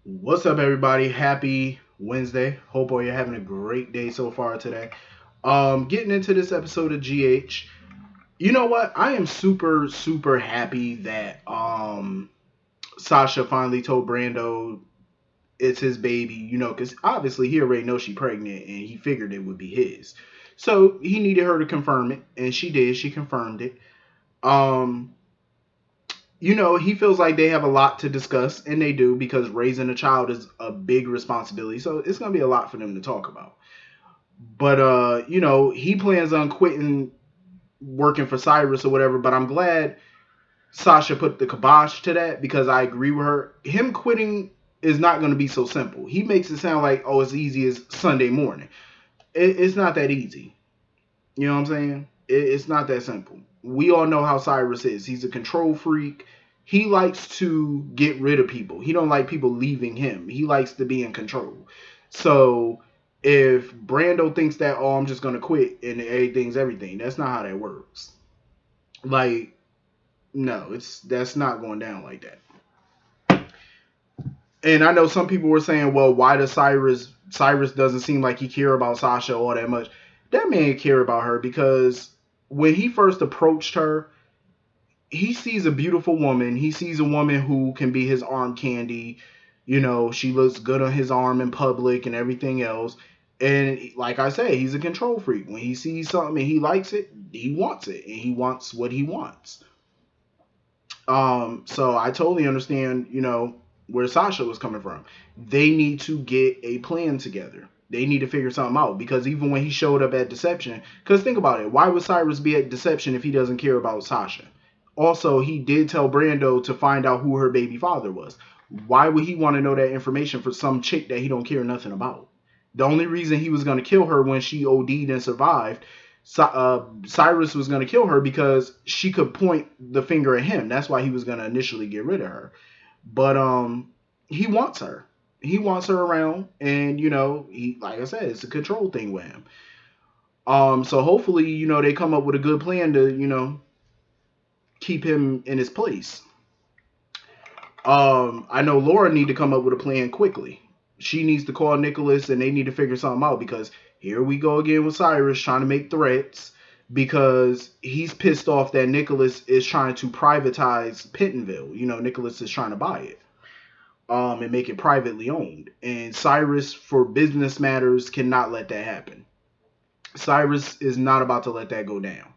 What's up, everybody? Happy Wednesday. Hope all you're having a great day so far today. Getting into this episode of GH. You know what? I am super happy that Sasha finally told Brando it's his baby. Because obviously he already knows she's pregnant, and he figured it would be his. So he needed her to confirm it, and she did. She confirmed it. Um, he feels like they have a lot to discuss, and they do because raising a child is a big responsibility. So it's gonna be a lot for them to talk about. But he plans on quitting working for Cyrus or whatever. But I'm glad Sasha put the kibosh to that because I agree with her. Him quitting is not going to be so simple. He makes it sound like, oh, it's easy as Sunday morning. It's not that easy. You know what I'm saying? It's not that simple. We all know how Cyrus is. He's a control freak. He likes to get rid of people. He don't like people leaving him. He likes to be in control. So if Brando thinks that, oh, I'm just gonna quit and everything's everything, that's not how that works. Like, no, that's not going down like that. And I know some people were saying, well, why does Cyrus doesn't seem like he care about Sasha all that much? That man care about her because when he first approached her, he sees a beautiful woman. He sees a woman who can be his arm candy. She looks good on his arm in public and everything else. And like I say, he's a control freak. When he sees something and he likes it, he wants it, and he wants what he wants. So I totally understand, where Sasha was coming from. They need to get a plan together. They need to figure something out because even when he showed up at Deception, because think about it, why would Cyrus be at Deception if he doesn't care about Sasha? Also, he did tell Brando to find out who her baby father was. Why would he want to know that information for some chick that he don't care nothing about? The only reason he was going to kill her when she OD'd and survived, Cyrus was going to kill her because she could point the finger at him. That's why he was going to initially get rid of her. But he wants her. He wants her around, and he, like I said, it's a control thing with him. So hopefully, they come up with a good plan to, keep him in his place. I know Laura need to come up with a plan quickly. She needs to call Nicholas, and they need to figure something out because here we go again with Cyrus trying to make threats because he's pissed off that Nicholas is trying to privatize Pentonville. Nicholas is trying to buy it and make it privately owned. And Cyrus, for business matters, cannot let that happen. Cyrus is not about to let that go down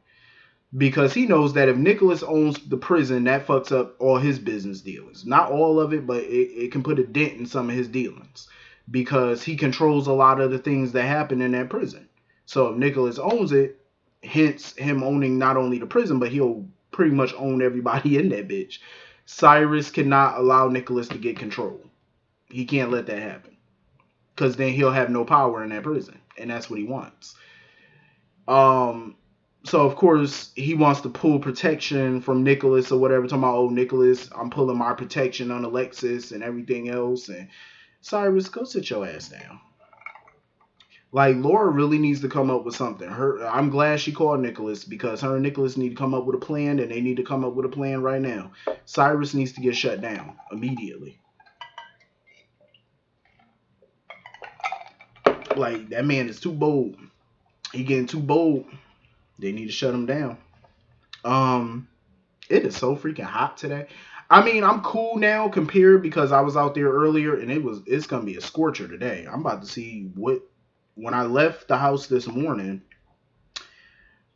because he knows that if Nicholas owns the prison, that fucks up all his business dealings. Not all of it, but it can put a dent in some of his dealings because he controls a lot of the things that happen in that prison. So if Nicholas owns it, hence him owning not only the prison, but he'll pretty much own everybody in that bitch. Cyrus cannot allow Nicholas to get control. He can't let that happen because then he'll have no power in that prison, and that's what he wants. Um, so of course he wants to pull protection from Nicholas or whatever. Talking about, oh, Nicholas, I'm pulling my protection on Alexis and everything else. And Cyrus, go sit your ass down. Like Laura really needs to come up with something. I'm glad she called Nicholas because her and Nicholas need to come up with a plan, and they need to come up with a plan right now. Cyrus needs to get shut down immediately. Like that man is too bold. He getting too bold. They need to shut him down. Um, It is so freaking hot today. I mean, I'm cool now compared because I was out there earlier and it's gonna be a scorcher today. I'm about to see what when I left the house this morning,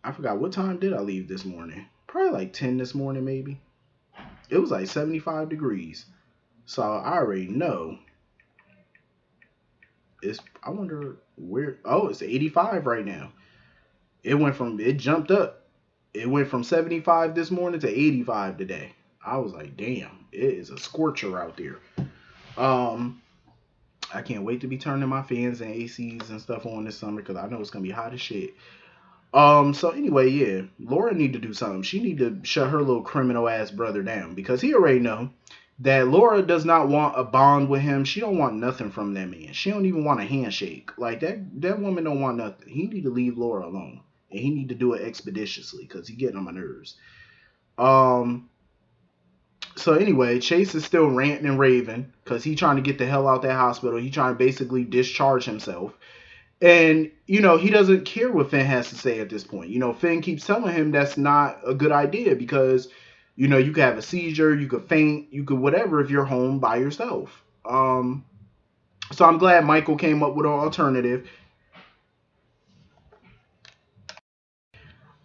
I forgot what time did I leave this morning. Probably like 10 this morning maybe. It was like 75 degrees. So I already know I wonder where it's 85 right now. It jumped up. It went from 75 this morning to 85 today. I was like, damn, it is a scorcher out there. Um, I can't wait to be turning my fans and ACs and stuff on this summer because I know it's gonna be hot as shit. So anyway, yeah, Laura need to do something. She need to shut her little criminal ass brother down because he already know that Laura does not want a bond with him. She don't want nothing from that man. She don't even want a handshake. Like that woman don't want nothing. He need to leave Laura alone. And he need to do it expeditiously because he getting on my nerves. Um So anyway, Chase is still ranting and raving because he trying to get the hell out that hospital. He trying to basically discharge himself. And, he doesn't care what Finn has to say at this point. Finn keeps telling him that's not a good idea because, you could have a seizure, you could faint, you could whatever if you're home by yourself. So I'm glad Michael came up with an alternative.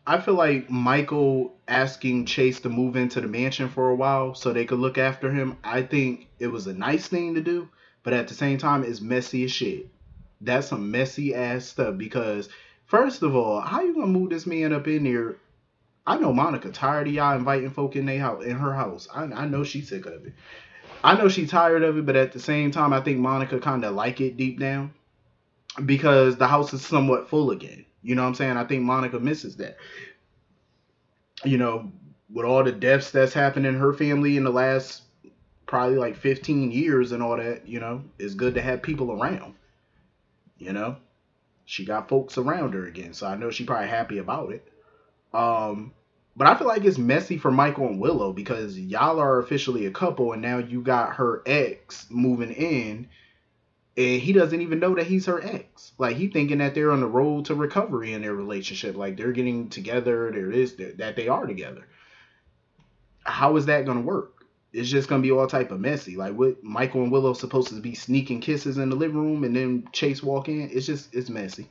I feel like Michael asking Chase to move into the mansion for a while so they could look after him, I think it was a nice thing to do, but at the same time, it's messy as shit. That's some messy ass stuff because, first of all, how you gonna move this man up in there? I know Monica tired of y'all inviting folk in her house. I know she's sick of it. I know she's tired of it, but at the same time, I think Monica kind of like it deep down because the house is somewhat full again. You know what I'm saying? I think Monica misses that. you know, with all the deaths that's happened in her family in the last probably like 15 years and all that, it's good to have people around, you know. She got folks around her again, so I know she probably happy about it. Um, but I feel like it's messy for Michael and Willow because y'all are officially a couple, and now you got her ex moving in, and he doesn't even know that he's her ex. Like he thinking that they're on the road to recovery in their relationship, like they're getting together. There is that they are together. How is that gonna work? It's just gonna be all type of messy. Like what Michael and Willow supposed to be sneaking kisses in the living room and then Chase walk in. It's messy.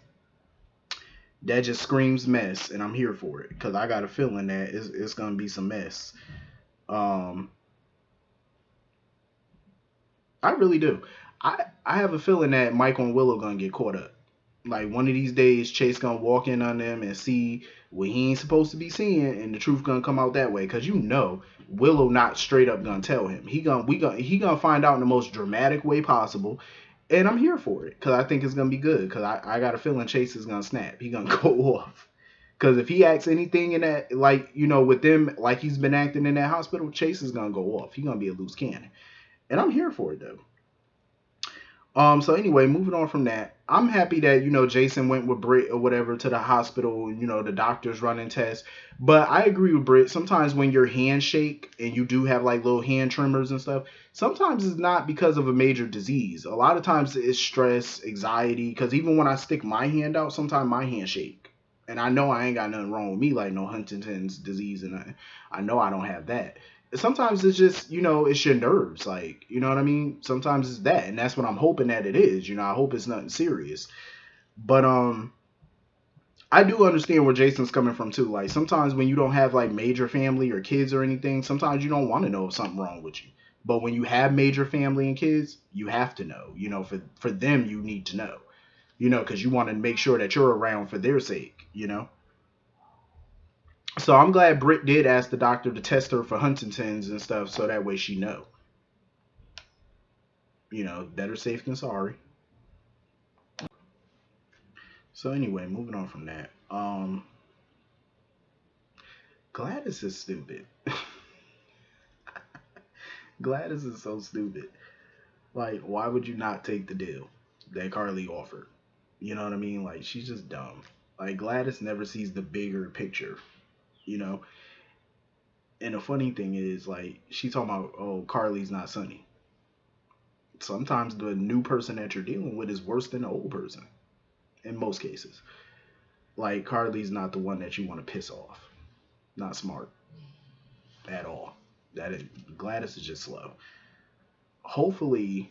That just screams mess, and I'm here for it because I got a feeling that it's gonna be some mess. Um, I really do. I have a feeling that Michael and Willow gonna get caught up. Like one of these days, Chase gonna walk in on them and see what he ain't supposed to be seeing, and the truth gonna come out that way. Cause Willow not straight up gonna tell him. He gonna find out in the most dramatic way possible, and I'm here for it. Cause I think it's gonna be good. Cause I got a feeling Chase is gonna snap. He gonna go off. Cause if he acts anything in that, like with them, like he's been acting in that hospital, Chase is gonna go off. He gonna be a loose cannon, and I'm here for it though. So anyway, moving on from that, I'm happy that Jason went with Britt or whatever to the hospital. The doctors running tests, but I agree with Britt. Sometimes when your hands shake and you do have like little hand tremors and stuff, sometimes it's not because of a major disease. A lot of times it's stress, anxiety. Because even when I stick my hand out, sometimes my hand shake, and I know I ain't got nothing wrong with me, like no Huntington's disease and nothing. I know I don't have that. Sometimes it's just it's your nerves, like you know what I mean. Sometimes it's that, and that's what I'm hoping that it is. I hope it's nothing serious, but I do understand where Jason's coming from too. Like sometimes when you don't have like major family or kids or anything, sometimes you don't want to know if something wrong with you. But when you have major family and kids, you have to know. For them you need to know, because you want to make sure that you're around for their sake. So I'm glad Britt did ask the doctor to test her for Huntington's and stuff, so that way she know. Better safe than sorry. So anyway, moving on from that. Gladys is stupid. Gladys is so stupid. Like, why would you not take the deal that Carly offered? You know what I mean? Like, she's just dumb. Like, Gladys never sees the bigger picture, you know? And the funny thing is, like, she's talking about, oh, Carly's not Sunny. Sometimes the new person that you're dealing with is worse than the old person, in most cases. Like, Carly's not the one that you want to piss off. Not smart at all. Gladys is just slow. Hopefully,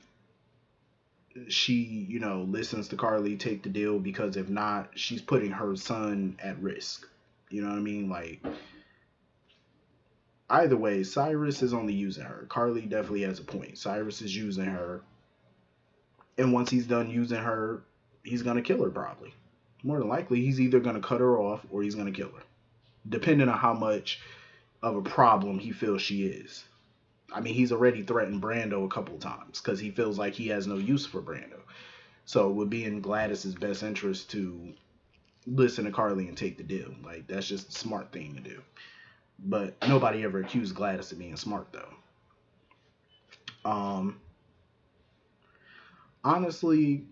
she, listens to Carly, take the deal, because if not, she's putting her son at risk. You know what I mean? Like, either way, Cyrus is only using her. Carly definitely has a point. Cyrus is using her, and once he's done using her, he's gonna kill her probably. More than likely, he's either gonna cut her off or he's gonna kill her, depending on how much of a problem he feels she is. I mean, he's already threatened Brando a couple times because he feels like he has no use for Brando. So it would be in Gladys's best interest to listen to Carly and take the deal. Like, that's just a smart thing to do. But nobody ever accused Gladys of being smart, though. Um, Honestly,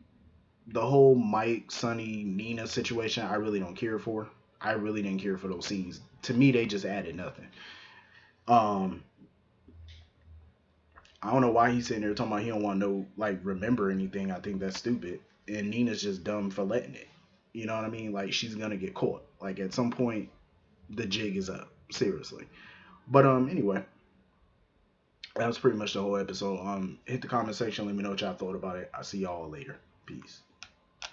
the whole Mike, Sonny, Nina situation, I really don't care for. I really didn't care for those scenes. To me, they just added nothing. Um, I don't know why he's sitting there talking about he don't want no like remember anything. I think that's stupid. And Nina's just dumb for letting it. You know what I mean? Like she's gonna get caught. Like at some point the jig is up. Seriously. But anyway, that was pretty much the whole episode. Hit the comment section, let me know what y'all thought about it. I'll see y'all later. Peace.